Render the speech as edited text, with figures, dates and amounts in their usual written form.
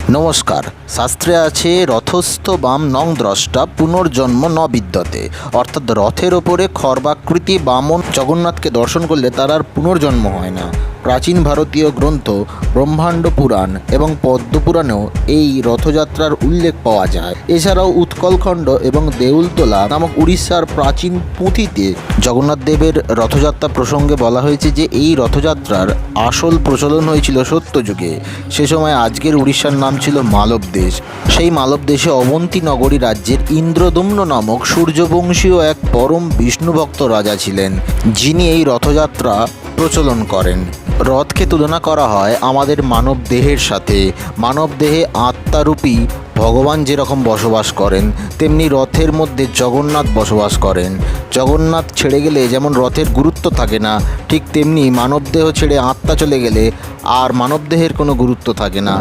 নমস্কার। শাস্ত্রে আছে রথস্থ বাম নং দ্রষ্টা পুনর্জন্ম ন বিদ্যতে, অর্থাৎ রথের ওপরে খর্বাকৃতি বামন জগন্নাথকে দর্শন করলে তার আর পুনর্জন্ম হয় না। প্রাচীন ভারতীয় গ্রন্থ ব্রহ্মাণ্ড পুরাণ এবং পদ্মপুরাণেও এই রথযাত্রার উল্লেখ পাওয়া যায়। এছাড়াও উৎকলখণ্ড এবং দেউলতলা নামক উড়িষ্যার প্রাচীন পুঁথিতে জগন্নাথ দেবের রথযাত্রা প্রসঙ্গে বলা হয়েছে যে এই রথযাত্রার আসল প্রচলন হয়েছিল সত্যযুগে। সে সময় আজকের উড়িষ্যার নাম ছিল মালব দেশ। সেই মালব দেশে অবন্তী নগরী রাজ্যের ইন্দ্রদম্ন নামক সূর্যবংশীয় এক পরম বিষ্ণুভক্ত রাজা ছিলেন, যিনি এই রথযাত্রা প্রচলন করেন। রথকে তুলনা করা হয় আমাদের মানব দেহের সাথে। মানব দেহে আত্মারূপী ভগবান যেরকম বসবাস করেন, তেমনি রথের মধ্যে জগন্নাথ বসবাস করেন। জগন্নাথ ছেড়ে গেলে যেমন রথের গুরুত্ব থাকে না, ঠিক তেমনি মানবদেহ ছেড়ে আত্মা চলে গেলে আর মানবদেহের কোনো গুরুত্ব থাকে না।